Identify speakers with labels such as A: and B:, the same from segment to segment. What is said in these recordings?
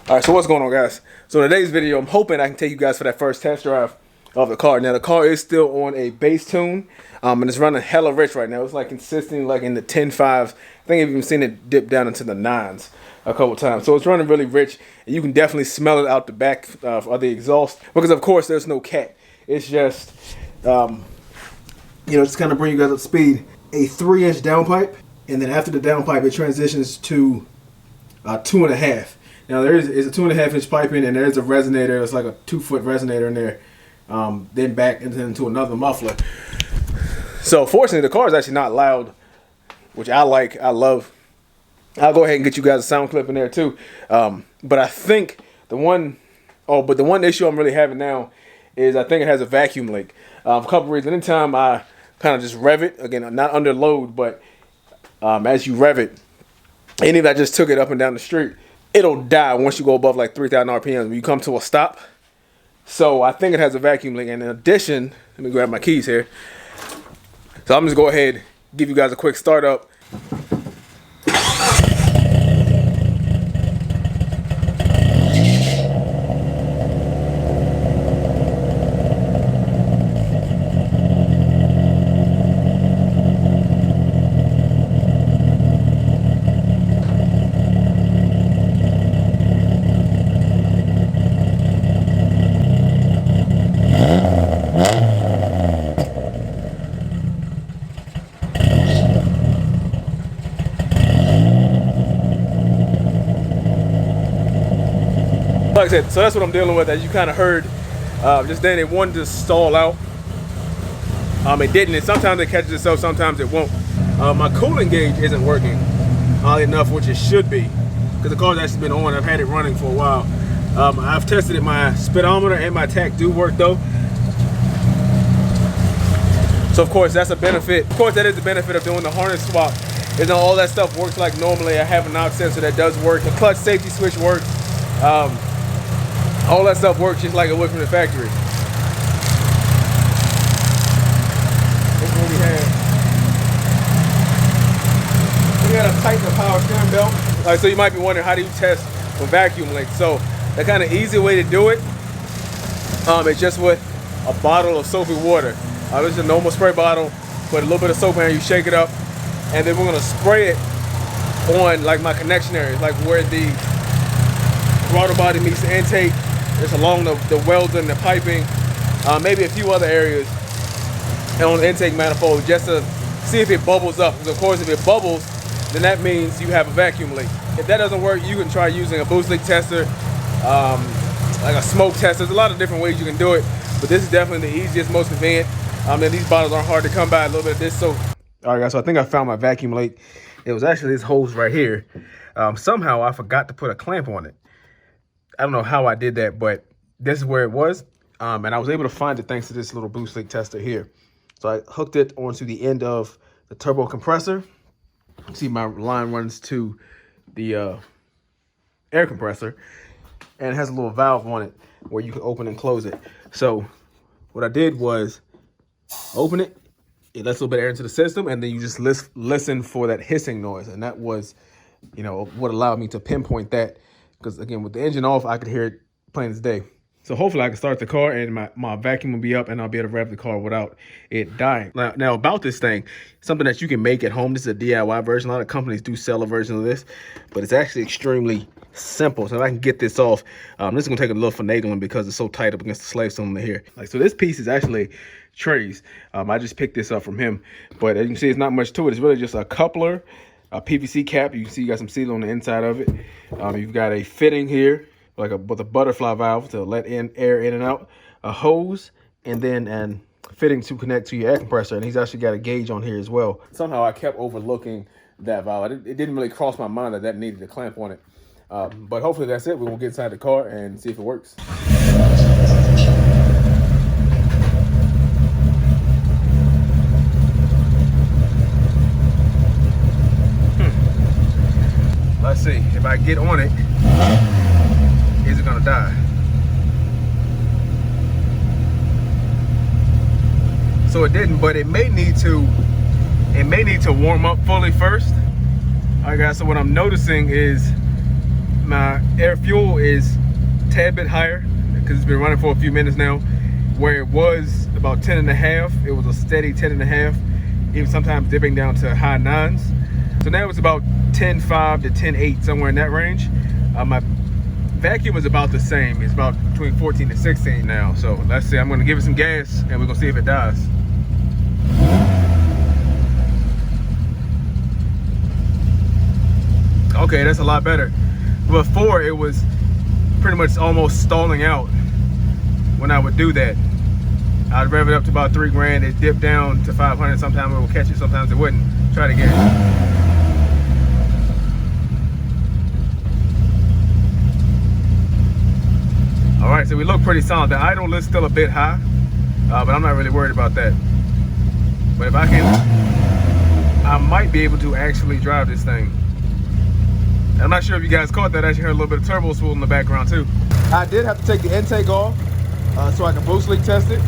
A: All right, so what's going on, guys? So in today's video, I'm hoping I can take you guys for that first test drive of the car. Now the car is still on a base tune, and it's running hella rich right now. It's like consistently like in the 10.5s. I think I've even seen it dip down into the 9s a couple times. So it's running really rich, and you can definitely smell it out the back of the exhaust because, of course, there's no cat. It's just, just kind of bring you guys up to speed. A 3-inch downpipe, and then after the downpipe, it transitions to 2.5. Now there is a 2.5-inch piping, and there's a resonator. It's like a 2-foot resonator in there. Then back into another muffler. So fortunately, the car is actually not loud, which I like. I love. I'll go ahead and get you guys a sound clip in there too. But I think the one issue I'm really having now is I think it has a vacuum leak. For a couple reasons. Anytime I kind of just rev it, again, not under load, but as you rev it, even if I just took it up and down the street, it'll die once you go above like 3,000 RPMs when you come to a stop. So I think it has a vacuum leak. And in addition, let me grab my keys here. So I'm just go ahead, give you guys a quick start up. Like I said, so that's what I'm dealing with. As you kind of heard, just then it wanted to stall out. It didn't, and sometimes it catches itself, sometimes it won't. My cooling gauge isn't working oddly enough, which it should be, because the car's actually been on. I've had it running for a while. I've tested it. My speedometer and my tach do work though. So of course that's a benefit. Of course that is the benefit of doing the harness swap. Is all that stuff works like normally. I have a knock sensor that does work. The clutch safety switch works. All that stuff works just like it would from the factory. This is what we had. We got to tighten the power steering belt. All right, so you might be wondering, how do you test for vacuum leaks? So the kind of easy way to do it is just with a bottle of soapy water. This is a normal spray bottle. Put a little bit of soap in there, you shake it up, and then we're gonna spray it on like my connection areas, like where the throttle body meets the intake. It's along the welds and the piping, maybe a few other areas, and on the intake manifold, just to see if it bubbles up. Because of course, if it bubbles, then that means you have a vacuum leak. If that doesn't work, you can try using a boost leak tester, like a smoke tester. There's a lot of different ways you can do it, but this is definitely the easiest, most convenient. And these bottles aren't hard to come by. A little bit of this soap. All right, guys. So I think I found my vacuum leak. It was actually this hose right here. Somehow I forgot to put a clamp on it. I don't know how I did that, but this is where it was. And I was able to find it thanks to this little boost leak tester here. So I hooked it onto the end of the turbo compressor. See, my line runs to the air compressor, and it has a little valve on it where you can open and close it. So what I did was open it. It lets a little bit of air into the system, and then you just listen for that hissing noise. And that was, what allowed me to pinpoint that. Because again, with the engine off, I could hear it plain as day. So hopefully I can start the car and my vacuum will be up and I'll be able to rev the car without it dying. Now about this thing, something that you can make at home. This is a DIY version. A lot of companies do sell a version of this, but it's actually extremely simple. So if I can get this off, this is gonna take a little finagling because it's so tight up against the slave cylinder here. So this piece is actually Trey's. I just picked this up from him, but as you can see, it's not much to it. It's really just a coupler, a PVC cap. You can see you got some seal on the inside of it. You've got a fitting here, with a butterfly valve to let air in and out, a hose, and then an fitting to connect to your air compressor. And he's actually got a gauge on here as well. Somehow I kept overlooking that valve. It didn't really cross my mind that needed a clamp on it. But hopefully that's it. We will get inside the car and see if it works. Let's see, if I get on it, is it gonna die? So it didn't, but it may need to warm up fully first. All right, guys, so what I'm noticing is my air fuel is a tad bit higher because it's been running for a few minutes now. Where it was about 10.5, it was a steady 10.5, even sometimes dipping down to high 9s. So now it's about 10.5 to 10.8, somewhere in that range. My vacuum is about the same. It's about between 14 to 16 now. So let's see, I'm gonna give it some gas and we're gonna see if it dies. Okay, that's a lot better. Before, it was pretty much almost stalling out when I would do that. I'd rev it up to about 3 grand, it dipped down to 500, sometimes it would catch it, sometimes it wouldn't. Try it again. All right, so we look pretty solid. The idle is still a bit high, but I'm not really worried about that. But if I can, I might be able to actually drive this thing. And I'm not sure if you guys caught that, I actually heard a little bit of turbo spool in the background too. I did have to take the intake off so I can boost leak test it.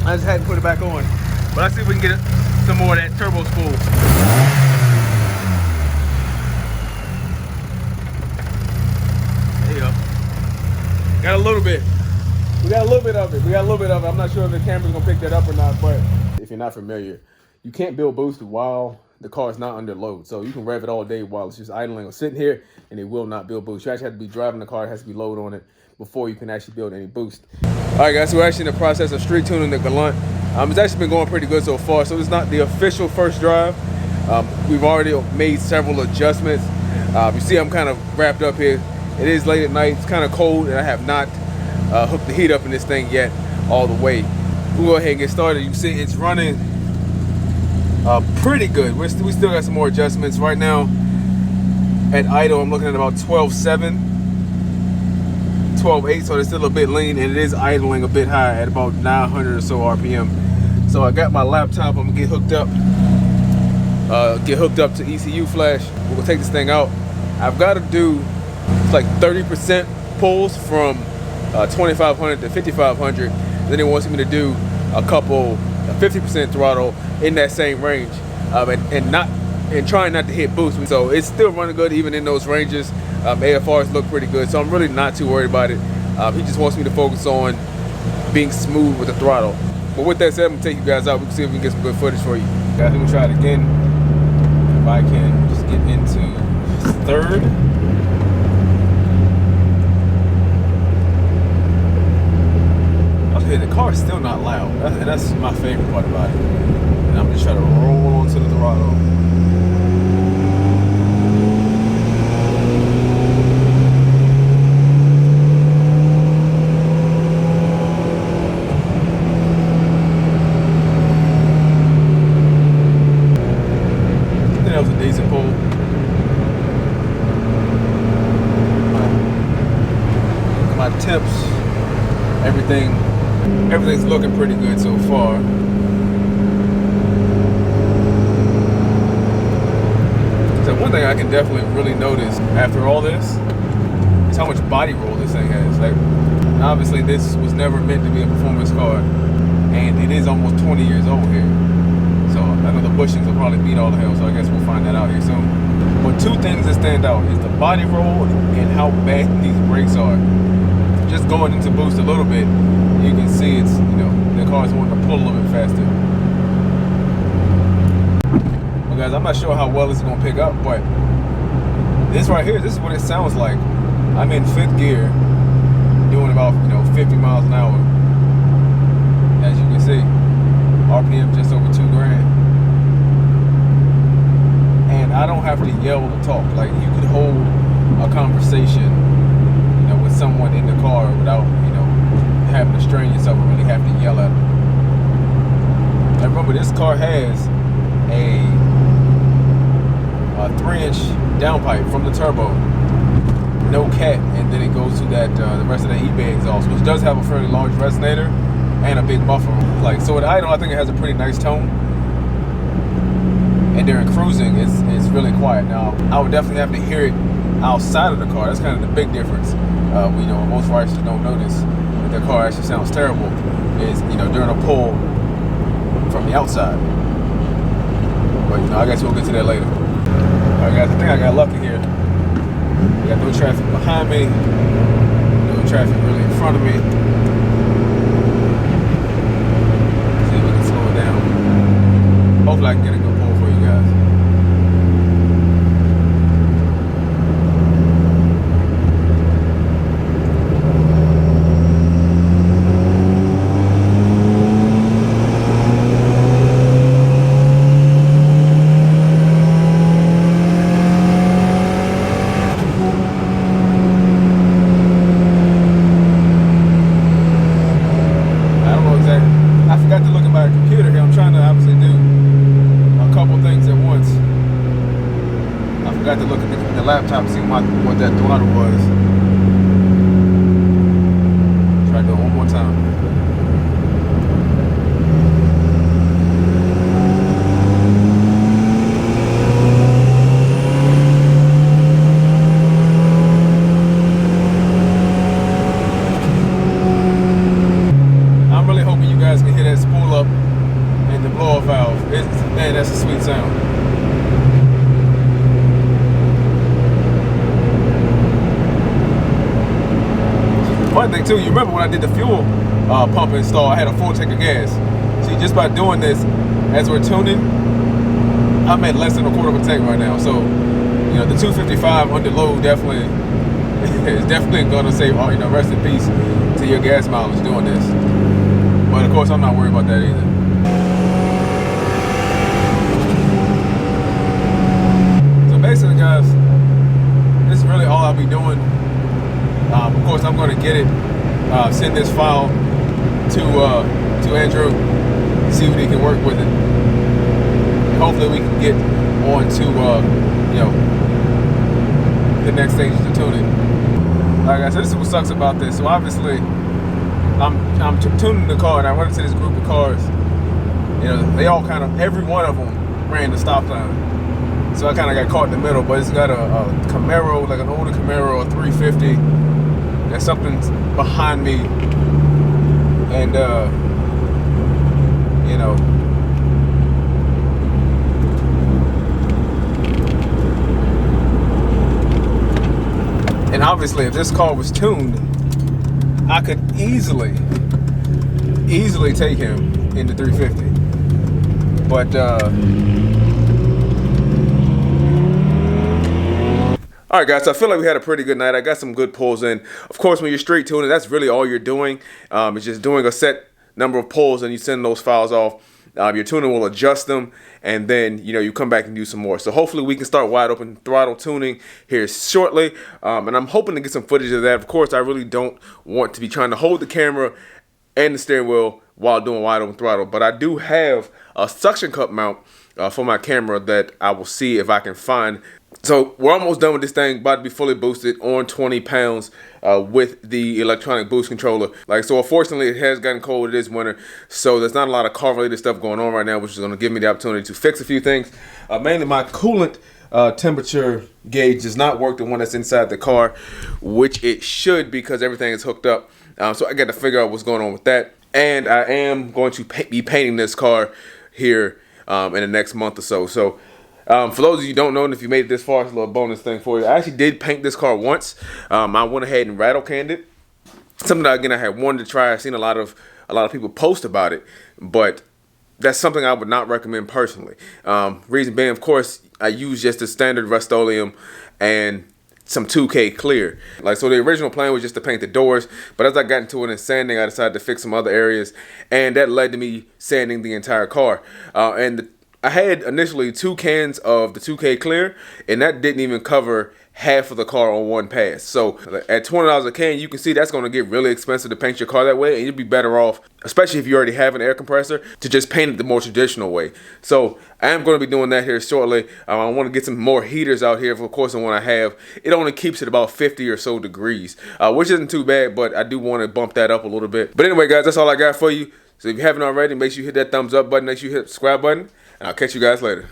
A: I just hadn't put it back on. But let's see if we can get some more of that turbo spool. There you go. Got a little bit. We got a little bit of it. I'm not sure if the camera's gonna pick that up or not, but if you're not familiar, you can't build boost while the car is not under load. So you can rev it all day while it's just idling or sitting here, and it will not build boost. You actually have to be driving the car, it has to be load on it before you can actually build any boost. All right, guys, so we're actually in the process of street tuning the Galant. It's actually been going pretty good so far. So it's not the official first drive. We've already made several adjustments. You see I'm kind of wrapped up here. It is late at night, it's kind of cold, and I have not hooked the heat up in this thing yet all the way. We'll go ahead and get started. You see it's running pretty good. We still got some more adjustments. Right now at idle, I'm looking at about 12.7. 12.8, so it's still a bit lean, and it is idling a bit high at about 900 or so RPM. So I got my laptop, I'm gonna get hooked up to ECU flash. We're gonna take this thing out. I've got to do like 30% pulls from 2500 to 5500. Then it wants me to do a couple 50% throttle in that same range, and trying not to hit boost. So it's still running good even in those ranges. AFRs look pretty good, so I'm really not too worried about it. He just wants me to focus on being smooth with the throttle. But with that said, I'm gonna take you guys out. We can see if we can get some good footage for you. Guys, we're gonna try it again. If I can just get into third. Okay, the car is still not loud, and that's my favorite part about it. And I'm just trying to roll onto the throttle. That was a decent pull. My temps, everything's looking pretty good so far. So one thing I can definitely really notice after all this is how much body roll this thing has. Like, obviously this was never meant to be a performance car, and it is almost 20 years old here. So I know the bushings will probably beat all the hell, so I guess we'll find that out here soon. But two things that stand out is the body roll and how bad these brakes are. Just going into boost a little bit, you can see it's, the car's wanting to pull a little bit faster. Well guys, I'm not sure how well this is gonna pick up, but this right here, this is what it sounds like. I'm in 5th gear, doing about 50 miles an hour. As you can see, RPM just over 2 grand. And I don't have to yell to talk. Like, you could hold a conversation with someone in the car without, having to strain yourself and really have to yell at them. And remember, this car has a 3-inch downpipe from the turbo, no cat, and then it goes to that the rest of the eBay exhaust, which does have a fairly large resonator and a big muffler. Like, so at idle, I think it has a pretty nice tone. And during cruising, it's really quiet. Now, I would definitely have to hear it outside of the car. That's kind of the big difference. Most riders don't notice that their car actually sounds terrible is, during a pull from the outside. But, I guess we'll get to that later. All right, guys, I think I got lucky here. Got no traffic behind me, no traffic really in front of me. See if we can slow it down. Hopefully I can get a good pull for you guys. I forgot to look at the laptop and see what that throttle was. Try to do it one more time. I'm really hoping you guys can hear that spool up and the blow-off valve. Man, that's a sweet sound. One thing too, you remember when I did the fuel pump install, I had a full tank of gas. See, just by doing this, as we're tuning, I'm at less than a quarter of a tank right now. So, you know, the 255 under load definitely is definitely gonna save all, you know, rest in peace to your gas mileage doing this. But of course, I'm not worried about that either. So basically, guys, this is really all I'll be doing. Of course, I'm going to get it, send this file to Andrew, see what he can work with it. And hopefully, we can get on to you know, the next stages of tuning. Like I said, this is what sucks about this. So obviously, I'm tuning the car, and I run into this group of cars. You know, they all kind of, every one of them ran the stop sign. So I kind of got caught in the middle. But it's got a Camaro, like an older Camaro, a 350. There's something behind me, and you know, and obviously if this car was tuned, I could easily take him in the 350, but all right, guys, so I feel like we had a pretty good night. I got some good pulls in. Of course, when you're straight tuning, that's really all you're doing. It's just doing a set number of pulls, and you send those files off. Your tuner will adjust them, and then, you know, you come back and do some more. So hopefully we can start wide open throttle tuning here shortly, and I'm hoping to get some footage of that. Of course, I really don't want to be trying to hold the camera and the steering wheel while doing wide open throttle, but I do have a suction cup mount for my camera that I will see if I can find. So we're almost done with this thing, about to be fully boosted on 20 pounds with the electronic boost controller. Like, so unfortunately it has gotten cold, it is winter, so there's not a lot of car related stuff going on right now, which is going to give me the opportunity to fix a few things. Mainly my coolant temperature gauge does not work, the one that's inside the car, which it should, because everything is hooked up. So I got to figure out what's going on with that. And I am going to be painting this car here in the next month or so. So for those of you who don't know, and if you made it this far, it's a little bonus thing for you. I actually did paint this car once. I went ahead and rattle canned it. Something that, again, I had wanted to try. I've seen a lot of people post about it, but that's something I would not recommend personally. Reason being, of course, I use just the standard Rust-Oleum and some 2K clear. Like, so the original plan was just to paint the doors, but as I got into it in sanding, I decided to fix some other areas, and that led to me sanding the entire car. I had initially 2 cans of the 2K clear, and that didn't even cover half of the car on one pass. So at $20 a can, you can see that's going to get really expensive to paint your car that way, and you'd be better off, especially if you already have an air compressor, to just paint it the more traditional way. So I am going to be doing that here shortly. I want to get some more heaters out here. Of course, the one I have, it only keeps it about 50 or so degrees, which isn't too bad, but I do want to bump that up a little bit. But anyway, guys, that's all I got for you. So if you haven't already, make sure you hit that thumbs up button, make sure you hit the subscribe button, and I'll catch you guys later.